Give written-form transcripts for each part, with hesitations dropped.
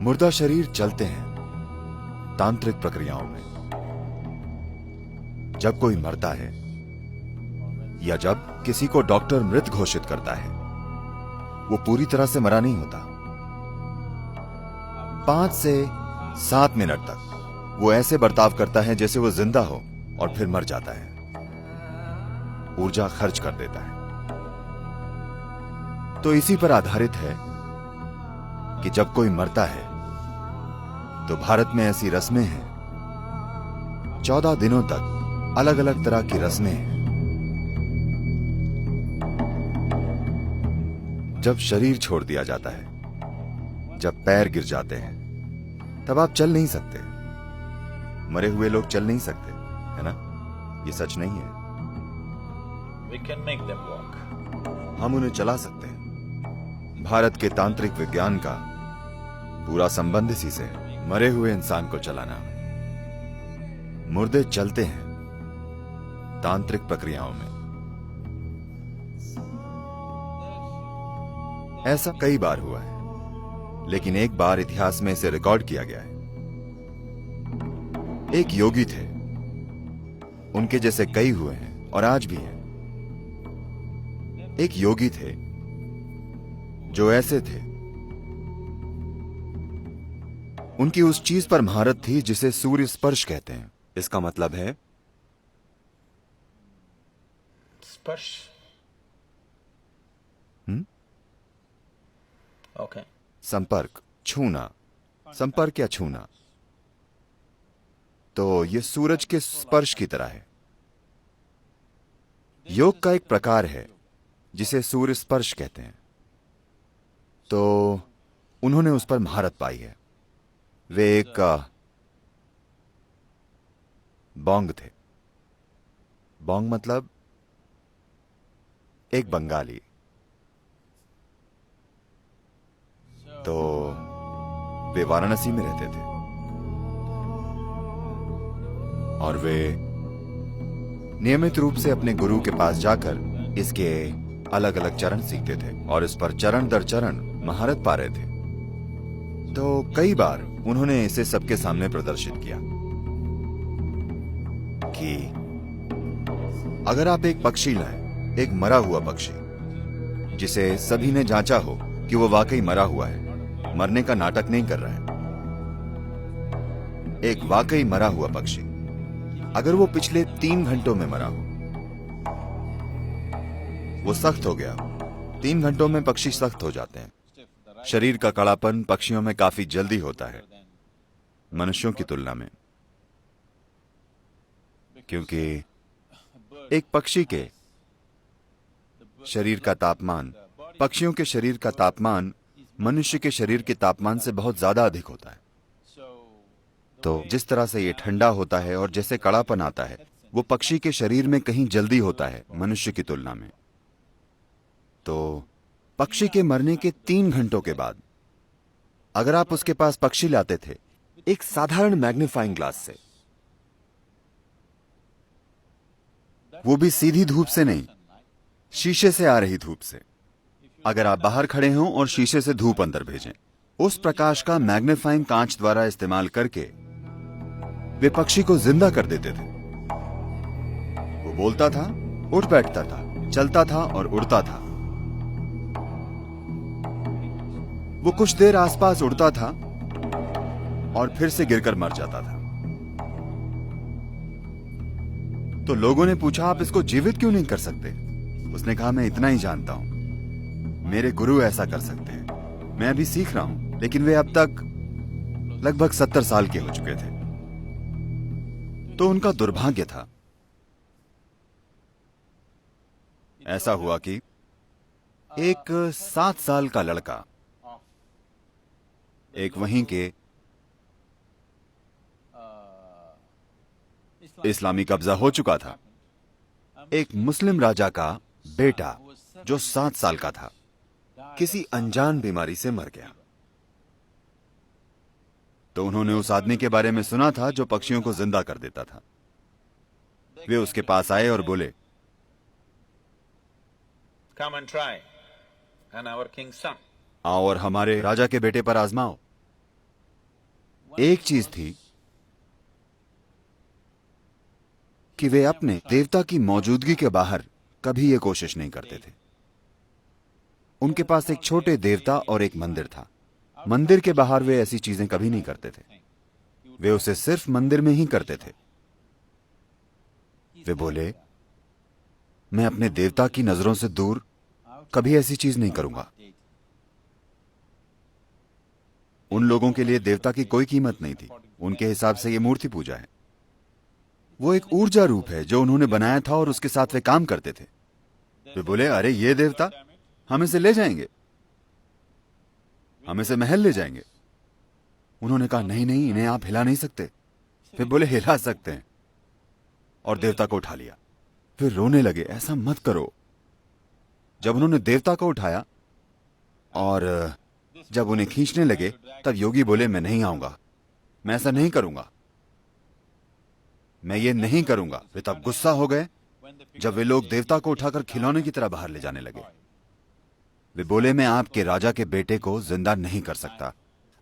मुर्दा शरीर चलते हैं तांत्रिक प्रक्रियाओं में। जब कोई मरता है या जब किसी को डॉक्टर मृत घोषित करता है, वो पूरी तरह से मरा नहीं होता। 5 से 7 मिनट तक वो ऐसे बर्ताव करता है जैसे वो जिंदा हो और फिर मर जाता है, ऊर्जा खर्च कर देता है। तो इसी पर आधारित है कि जब कोई मरता है तो भारत में ऐसी रस्में हैं, 14 दिनों तक अलग अलग तरह की रस्में हैं। जब शरीर छोड़ दिया जाता है, जब पैर गिर जाते हैं, तब आप चल नहीं सकते। मरे हुए लोग चल नहीं सकते, है ना? ये सच नहीं है। We can make them walk. हम उन्हें चला सकते हैं। भारत के तांत्रिक विज्ञान का पूरा संबंध इसी से है, मरे हुए इंसान को चलाना। मुर्दे चलते हैं तांत्रिक प्रक्रियाओं में। ऐसा कई बार हुआ है, लेकिन एक बार इतिहास में इसे रिकॉर्ड किया गया है। एक योगी थे, उनके जैसे कई हुए हैं और आज भी हैं। एक योगी थे जो ऐसे थे, उनकी उस चीज पर महारत थी जिसे सूर्य स्पर्श कहते हैं। इसका मतलब है स्पर्श। ओके। संपर्क, छूना, संपर्क या छूना। तो यह सूरज के स्पर्श की तरह है। योग का एक प्रकार है जिसे सूर्य स्पर्श कहते हैं। तो उन्होंने उस पर महारत पाई है। वे एक बोंग थे। बोंग मतलब एक बंगाली। तो वे वाराणसी में रहते थे और वे नियमित रूप से अपने गुरु के पास जाकर इसके अलग अलग चरण सीखते थे और इस पर चरण दर चरण महारत पा रहे थे। तो कई बार उन्होंने इसे सबके सामने प्रदर्शित किया कि अगर आप एक पक्षी लाएं, एक मरा हुआ पक्षी जिसे सभी ने जांचा हो कि वो वाकई मरा हुआ है, मरने का नाटक नहीं कर रहा है, एक वाकई मरा हुआ पक्षी, अगर वो पिछले 3 घंटों में मरा हो, वो सख्त हो गया। 3 घंटों में पक्षी सख्त हो जाते हैं। शरीर का कड़ापन पक्षियों में काफी जल्दी होता है मनुष्यों की तुलना में, क्योंकि एक पक्षी के शरीर का तापमान, पक्षियों के शरीर का तापमान मनुष्य के शरीर के तापमान से बहुत ज्यादा अधिक होता है। तो जिस तरह से ये ठंडा होता है और जैसे कड़ापन आता है, वो पक्षी के शरीर में कहीं जल्दी होता है मनुष्य की तुलना में। तो पक्षी के मरने के 3 घंटों के बाद अगर आप उसके पास पक्षी लाते थे एक साधारण मैग्नीफाइंग ग्लास से, वो भी सीधी धूप से नहीं, शीशे से आ रही धूप से, अगर आप बाहर खड़े हों और शीशे से धूप अंदर भेजें, उस प्रकाश का मैग्नीफाइंग कांच द्वारा इस्तेमाल करके वे पक्षी को जिंदा कर देते थे। वो बोलता था, उठ बैठता था, चलता था और उड़ता था। वो कुछ देर आसपास उड़ता था और फिर से गिरकर मर जाता था। तो लोगों ने पूछा, आप इसको जीवित क्यों नहीं कर सकते? उसने कहा, मैं इतना ही जानता हूं, मेरे गुरु ऐसा कर सकते हैं, मैं अभी सीख रहा हूं। लेकिन वे अब तक लगभग 70 साल के हो चुके थे। तो उनका दुर्भाग्य था। ऐसा हुआ कि एक 7 साल का लड़का, एक वहीं के इस्लामी कब्जा हो चुका था, एक मुस्लिम राजा का बेटा जो 7 साल का था, किसी अनजान बीमारी से मर गया। तो उन्होंने उस आदमी के बारे में सुना था जो पक्षियों को जिंदा कर देता था। वे उसके पास आए और बोले, Come and try. And our king's son. आओ और हमारे राजा के बेटे पर आजमाओ। एक चीज थी कि वे अपने देवता की मौजूदगी के बाहर कभी ये कोशिश नहीं करते थे। उनके पास एक छोटे देवता और एक मंदिर था। मंदिर के बाहर वे ऐसी चीजें कभी नहीं करते थे। वे उसे सिर्फ मंदिर में ही करते थे। वे बोले, मैं अपने देवता की नजरों से दूर कभी ऐसी चीज नहीं करूंगा। उन लोगों के लिए देवता की कोई कीमत नहीं थी। उनके हिसाब से यह मूर्ति पूजा है। वो एक ऊर्जा रूप है जो उन्होंने बनाया था और उसके साथ वे काम करते थे। वे बोले, अरे ये देवता, हम इसे ले जाएंगे, हम इसे महल ले जाएंगे। उन्होंने कहा, नहीं नहीं, इन्हें आप हिला नहीं सकते। फिर बोले, हिला सकते हैं, और देवता को उठा लिया। फिर रोने लगे, ऐसा मत करो। जब उन्होंने देवता को उठाया और जब उन्हें खींचने लगे, तब योगी बोले, मैं नहीं आऊंगा, मैं ऐसा नहीं करूंगा, मैं ये नहीं करूंगा। वे तब गुस्सा हो गए जब वे लोग देवता को उठाकर खिलौने की तरह बाहर ले जाने लगे। वे बोले, मैं आपके राजा के बेटे को जिंदा नहीं कर सकता।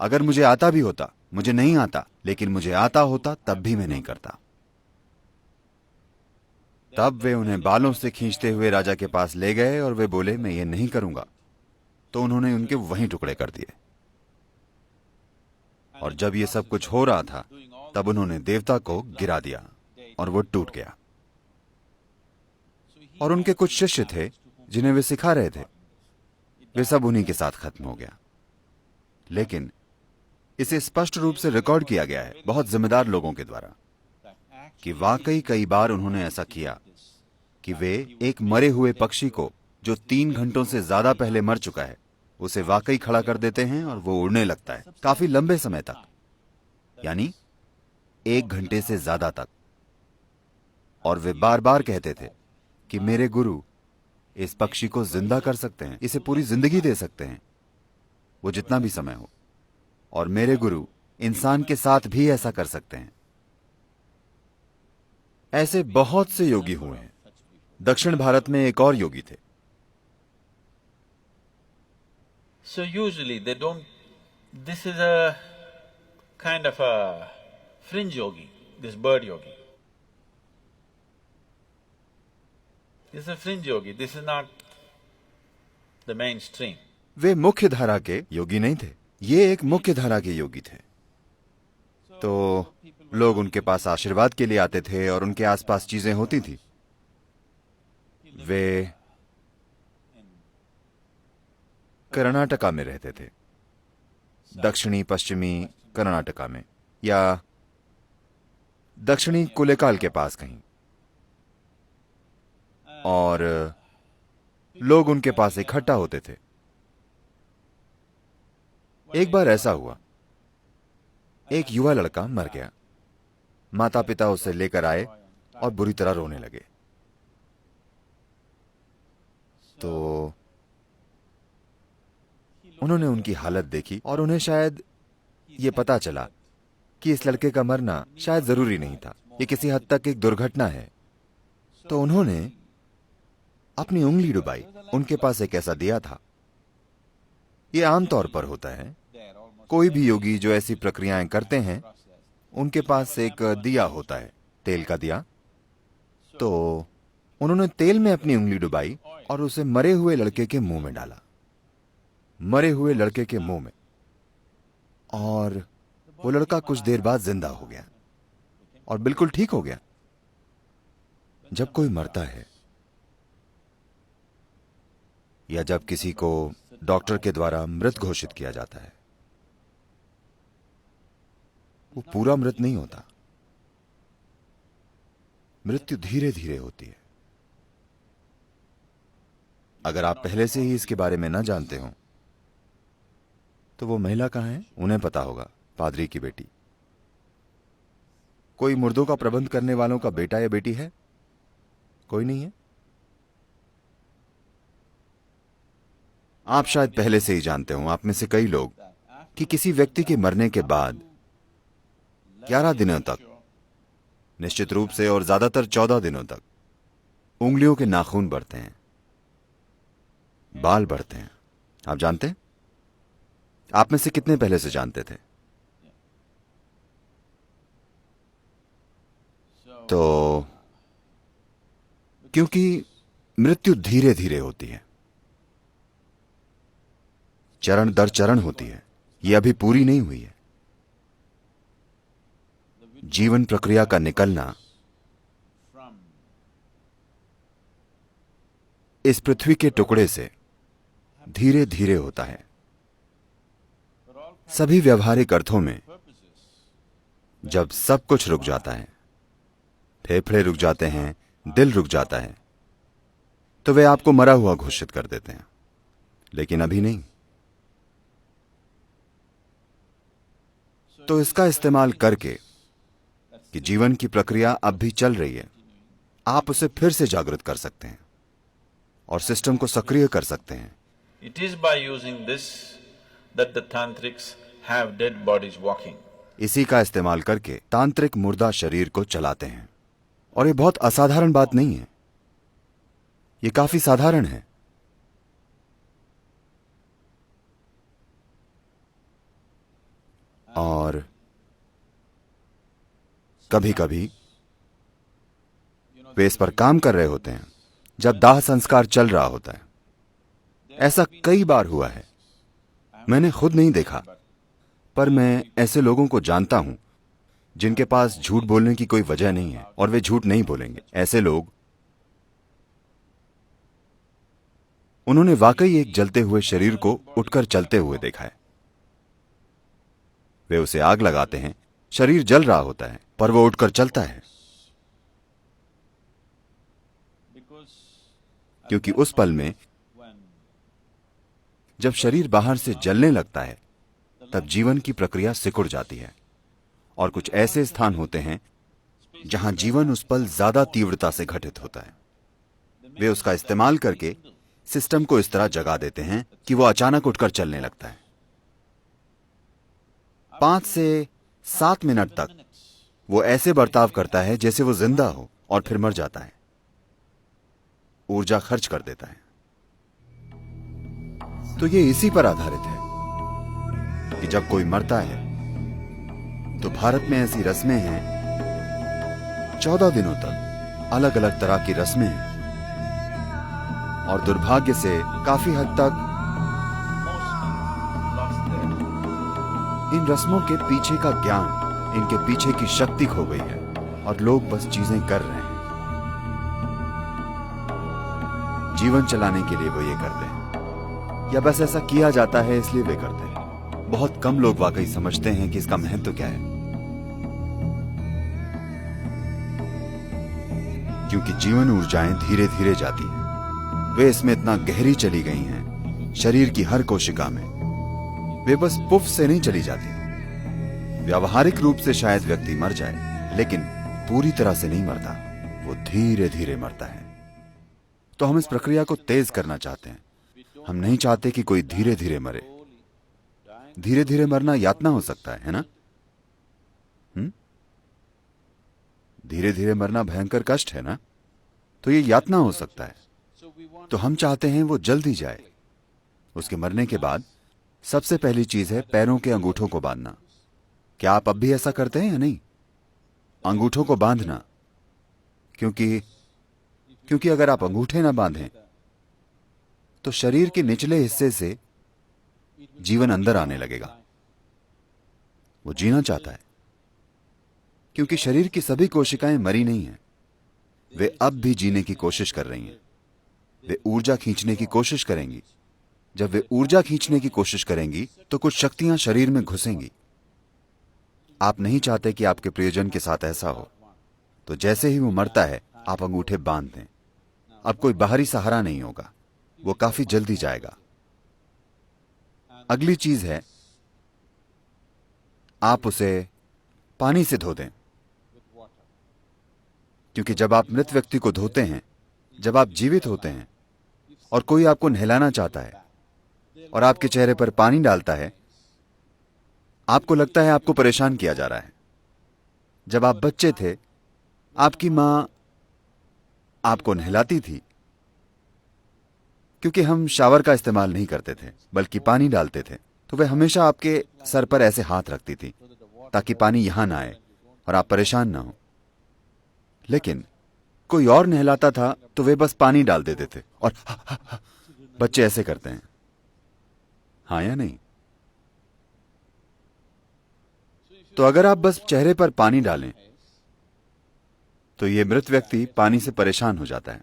अगर मुझे आता भी होता, मुझे नहीं आता, लेकिन मुझे आता होता तब भी मैं नहीं करता। तब वे उन्हें बालों से खींचते हुए राजा के पास ले गए और वे बोले, मैं ये नहीं करूंगा। तो उन्होंने उनके वहीं टुकड़े कर दिए। और जब ये सब कुछ हो रहा था, तब उन्होंने देवता को गिरा दिया और वो टूट गया। और उनके कुछ शिष्य थे जिन्हें वे सिखा रहे थे, वे सब उन्हीं के साथ खत्म हो गया। लेकिन इसे स्पष्ट रूप से रिकॉर्ड किया गया है बहुत जिम्मेदार लोगों के द्वारा कि वाकई कई बार उन्होंने ऐसा किया कि वे एक मरे हुए पक्षी को, जो 3 घंटों से ज्यादा पहले मर चुका है, उसे वाकई खड़ा कर देते हैं और वो उड़ने लगता है काफी लंबे समय तक, यानी 1 घंटे से ज्यादा तक। और वे बार बार कहते थे कि मेरे गुरु इस पक्षी को जिंदा कर सकते हैं, इसे पूरी जिंदगी दे सकते हैं, वो जितना भी समय हो। और मेरे गुरु इंसान के साथ भी ऐसा कर सकते हैं। ऐसे बहुत से योगी हुए हैं। दक्षिण भारत में एक और योगी थे। So usually they don't… this is a kind of a fringe yogi, this bird yogi. This is a fringe yogi, this is not the mainstream. वे मुख्य धारा के योगी नहीं थे, ये एक मुख्य धारा के योगी थे। तो लोग उनके पास आशीर्वाद के लिए आते थे और उनके आसपास चीजें होती थी। वे कर्नाटका में रहते थे, दक्षिणी पश्चिमी कर्नाटका में, या दक्षिणी कुलेकाल के पास कहीं। और लोग उनके पास इकट्ठा होते थे। एक बार ऐसा हुआ, एक युवा लड़का मर गया। माता पिता उसे लेकर आए और बुरी तरह रोने लगे। तो उन्होंने उनकी हालत देखी और उन्हें शायद ये पता चला कि इस लड़के का मरना शायद जरूरी नहीं था, ये किसी हद तक एक दुर्घटना है। तो उन्होंने अपनी उंगली डुबाई। उनके पास एक ऐसा दिया था। ये आमतौर पर होता है, कोई भी योगी जो ऐसी प्रक्रियाएं करते हैं, उनके पास एक दिया होता है, तेल का दिया। तो उन्होंने तेल में अपनी उंगली डुबाई और उसे मरे हुए लड़के के मुंह में डाला, मरे हुए लड़के के मुंह में। और वो लड़का कुछ देर बाद जिंदा हो गया और बिल्कुल ठीक हो गया। जब कोई मरता है या जब किसी को डॉक्टर के द्वारा मृत घोषित किया जाता है, वो पूरा मृत नहीं होता। मृत्यु धीरे धीरे होती है। अगर आप पहले से ही इसके बारे में न जानते हो तो वो महिला कहां है, उन्हें पता होगा, पादरी की बेटी। कोई मुर्दों का प्रबंध करने वालों का बेटा या बेटी है? कोई नहीं है। आप शायद पहले से ही जानते हो, आप में से कई लोग, कि किसी व्यक्ति के मरने के बाद 11 दिनों तक, निश्चित रूप से, और ज्यादातर 14 दिनों तक, उंगलियों के नाखून बढ़ते हैं, बाल बढ़ते हैं। आप जानते हैं? आप में से कितने पहले से जानते थे? तो क्योंकि मृत्यु धीरे धीरे होती है, चरण दर चरण होती है, ये अभी पूरी नहीं हुई है। जीवन प्रक्रिया का निकलना इस पृथ्वी के टुकड़े से धीरे धीरे होता है। सभी व्यवहारिक अर्थों में जब सब कुछ रुक जाता है, फेफड़े रुक जाते हैं, दिल रुक जाता है, तो वे आपको मरा हुआ घोषित कर देते हैं, लेकिन अभी नहीं। तो इसका इस्तेमाल करके कि जीवन की प्रक्रिया अब भी चल रही है, आप उसे फिर से जागृत कर सकते हैं और सिस्टम को सक्रिय कर सकते हैं। It is by using this that the tantrics have dead bodies walking. इसी का इस्तेमाल करके तांत्रिक मुर्दा शरीर को चलाते हैं। और ये बहुत असाधारण बात नहीं है, ये काफी साधारण है। और कभी कभी वे इस पर काम कर रहे होते हैं जब दाह संस्कार चल रहा होता है। ऐसा कई बार हुआ है, मैंने खुद नहीं देखा, पर मैं ऐसे लोगों को जानता हूं जिनके पास झूठ बोलने की कोई वजह नहीं है और वे झूठ नहीं बोलेंगे। ऐसे लोग, उन्होंने वाकई एक जलते हुए शरीर को उठकर चलते हुए देखा है। वे उसे आग लगाते हैं, शरीर जल रहा होता है, पर वो उठकर चलता है, क्योंकि उस पल में जब शरीर बाहर से जलने लगता है तब जीवन की प्रक्रिया सिकुड़ जाती है। और कुछ ऐसे स्थान होते हैं जहां जीवन उस पल ज्यादा तीव्रता से घटित होता है। वे उसका इस्तेमाल करके सिस्टम को इस तरह जगा देते हैं कि वो अचानक उठकर चलने लगता है। 5 से 7 मिनट तक वो ऐसे बर्ताव करता है जैसे वो जिंदा हो, और फिर मर जाता है, ऊर्जा खर्च कर देता है। तो ये इसी पर आधारित है कि जब कोई मरता है तो भारत में ऐसी रस्में हैं, 14 दिनों तक अलग अलग तरह की रस्में हैं, और दुर्भाग्य से काफी हद तक इन रस्मों के पीछे का ज्ञान, इनके पीछे की शक्ति खो गई है और लोग बस चीजें कर रहे हैं। जीवन चलाने के लिए वो ये करते हैं, या बस ऐसा किया जाता है इसलिए वे करते हैं। बहुत कम लोग वाकई समझते हैं कि इसका महत्व क्या है, क्योंकि जीवन ऊर्जाएं धीरे धीरे जाती हैं। वे इसमें इतना गहरी चली गई हैं, शरीर की हर कोशिका में। वे बस पुफ से नहीं चली जाती। व्यावहारिक रूप से शायद व्यक्ति मर जाए, लेकिन पूरी तरह से नहीं मरता, वो धीरे धीरे मरता है। तो हम इस प्रक्रिया को तेज करना चाहते हैं। हम नहीं चाहते कि कोई धीरे धीरे मरे। धीरे धीरे मरना यातना हो सकता है ना? धीरे धीरे मरना भयंकर कष्ट है ना? तो ये यातना हो सकता है। तो हम चाहते हैं वो जल्दी जाए। उसके मरने के बाद सबसे पहली चीज है पैरों के अंगूठों को बांधना। क्या आप अब भी ऐसा करते हैं या नहीं? अंगूठों को बांधना, क्योंकि अगर आप अंगूठे ना बांधें तो शरीर के निचले हिस्से से जीवन अंदर आने लगेगा। वो जीना चाहता है, क्योंकि शरीर की सभी कोशिकाएं मरी नहीं हैं, वे अब भी जीने की कोशिश कर रही हैं। वे ऊर्जा खींचने की कोशिश करेंगी। जब वे ऊर्जा खींचने की कोशिश करेंगी तो कुछ शक्तियां शरीर में घुसेंगी। आप नहीं चाहते कि आपके प्रियजन के साथ ऐसा हो, तो जैसे ही वो मरता है आप अंगूठे बांध दें। अब कोई बाहरी सहारा नहीं होगा, वो काफी जल्दी जाएगा। अगली चीज है, आप उसे पानी से धो दें, क्योंकि जब आप मृत व्यक्ति को धोते हैं, जब आप जीवित होते हैं और कोई आपको नहलाना चाहता है और आपके चेहरे पर पानी डालता है, आपको लगता है आपको परेशान किया जा रहा है। जब आप बच्चे थे, आपकी मां आपको नहलाती थी, क्योंकि हम शावर का इस्तेमाल नहीं करते थे बल्कि पानी डालते थे, तो वे हमेशा आपके सर पर ऐसे हाथ रखती थी ताकि पानी यहां ना आए और आप परेशान ना हो। लेकिन कोई और नहलाता था तो वे बस पानी डाल देते थे और बच्चे ऐसे करते हैं, हाँ या नहीं? तो अगर आप बस चेहरे पर पानी डालें तो ये मृत व्यक्ति पानी से परेशान हो जाता है।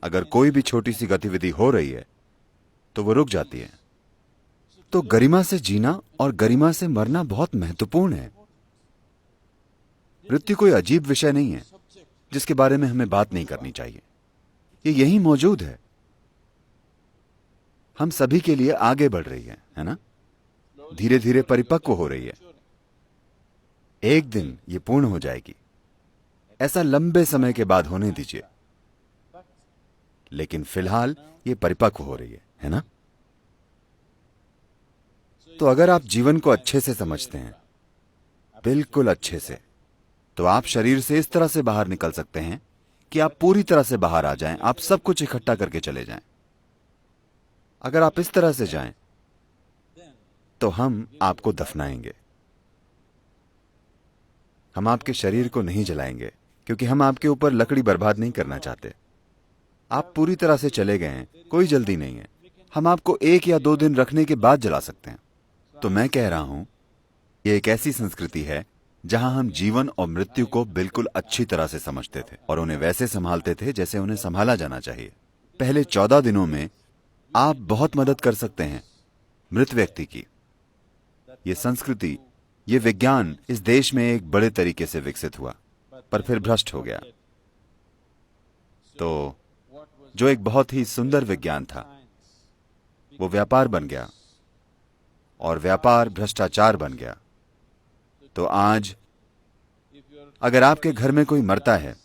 अगर कोई भी छोटी सी गतिविधि हो रही है तो वो रुक जाती है। तो गरिमा से जीना और गरिमा से मरना बहुत महत्वपूर्ण है। मृत्यु कोई अजीब विषय नहीं है जिसके बारे में हमें बात नहीं करनी चाहिए। ये यहीं मौजूद है, हम सभी के लिए आगे बढ़ रही है ना? धीरे धीरे परिपक्व हो रही है। एक दिन ये पूर्ण हो जाएगी। ऐसा लंबे समय के बाद होने दीजिए, लेकिन फिलहाल ये परिपक्व हो रही है ना? तो अगर आप जीवन को अच्छे से समझते हैं, बिल्कुल अच्छे से, तो आप शरीर से इस तरह से बाहर निकल सकते हैं कि आप पूरी तरह से बाहर आ जाएं, आप सब कुछ इकट्ठा करके चले जाएं। अगर आप इस तरह से जाएं तो हम आपको दफनाएंगे। हम आपके शरीर को नहीं जलाएंगे क्योंकि हम आपके ऊपर लकड़ी बर्बाद नहीं करना चाहते। आप पूरी तरह से चले गए हैं, कोई जल्दी नहीं है। हम आपको 1 या 2 दिन रखने के बाद जला सकते हैं। तो मैं कह रहा हूं, ये एक ऐसी संस्कृति है जहां हम जीवन और मृत्यु को बिल्कुल अच्छी तरह से समझते थे और उन्हें वैसे संभालते थे जैसे उन्हें संभाला जाना चाहिए। पहले 14 दिनों में आप बहुत मदद कर सकते हैं मृत व्यक्ति की। ये संस्कृति, ये विज्ञान इस देश में एक बड़े तरीके से विकसित हुआ, पर फिर भ्रष्ट हो गया। तो जो एक बहुत ही सुंदर विज्ञान था, वो व्यापार बन गया और व्यापार भ्रष्टाचार बन गया। तो आज अगर आपके घर में कोई मरता है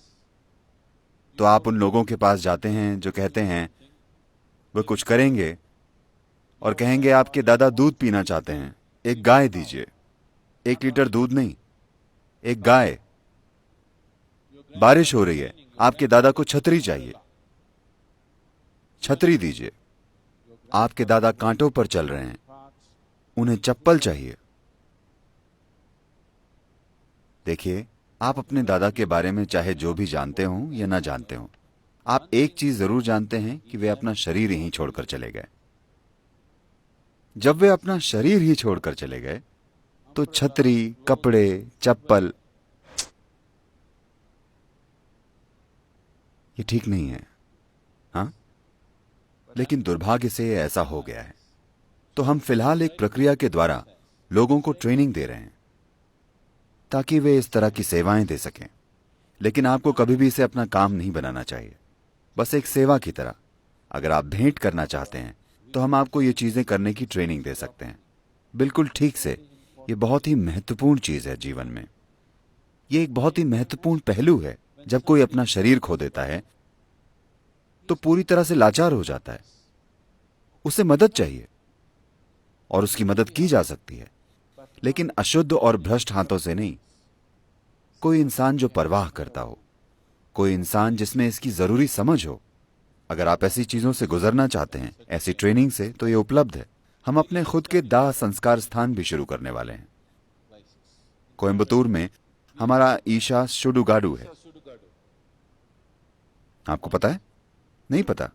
तो आप उन लोगों के पास जाते हैं जो कहते हैं वे कुछ करेंगे और कहेंगे आपके दादा दूध पीना चाहते हैं, एक गाय दीजिए। 1 लीटर दूध नहीं, एक गाय। बारिश हो रही है, आपके दादा को छतरी चाहिए, छतरी दीजिए। आपके दादा कांटों पर चल रहे हैं, उन्हें चप्पल चाहिए। देखिए, आप अपने दादा के बारे में चाहे जो भी जानते हो या ना जानते हो, आप एक चीज जरूर जानते हैं कि वे अपना शरीर ही छोड़कर चले गए। जब वे अपना शरीर ही छोड़कर चले गए तो छतरी, कपड़े, चप्पल, ये ठीक नहीं है, हाँ? लेकिन दुर्भाग्य से ये ऐसा हो गया है। तो हम फिलहाल एक प्रक्रिया के द्वारा लोगों को ट्रेनिंग दे रहे हैं ताकि वे इस तरह की सेवाएं दे सकें। लेकिन आपको कभी भी इसे अपना काम नहीं बनाना चाहिए, बस एक सेवा की तरह। अगर आप भेंट करना चाहते हैं तो हम आपको ये चीजें करने की ट्रेनिंग दे सकते हैं, बिल्कुल ठीक से। ये बहुत ही महत्वपूर्ण चीज है जीवन में। ये एक बहुत ही महत्वपूर्ण पहलू है। जब कोई अपना शरीर खो देता है तो पूरी तरह से लाचार हो जाता है। उसे मदद चाहिए और उसकी मदद की जा सकती है, लेकिन अशुद्ध और भ्रष्ट हाथों से नहीं। कोई इंसान जो परवाह करता हो, कोई इंसान जिसमें इसकी जरूरी समझ हो। अगर आप ऐसी चीजों से गुजरना चाहते हैं, ऐसी ट्रेनिंग से, तो ये उपलब्ध है। हम अपने खुद के दाह संस्कार स्थान भी शुरू करने वाले हैं। कोयम्बतूर में हमारा ईशा सुडुगाडु है। आपको पता है? नहीं पता?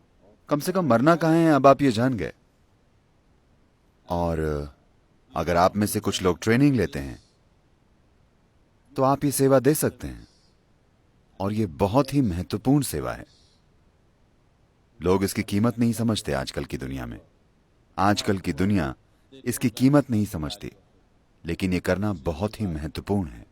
कम से कम मरना कहाँ है, अब आप ये जान गए। और अगर आप में से कुछ लोग ट्रेनिंग लेते हैं तो आप ये सेवा दे सकते हैं, और ये बहुत ही महत्वपूर्ण सेवा है। लोग इसकी कीमत नहीं समझते आजकल की दुनिया में। आजकल की दुनिया इसकी कीमत नहीं समझती, लेकिन ये करना बहुत ही महत्वपूर्ण है।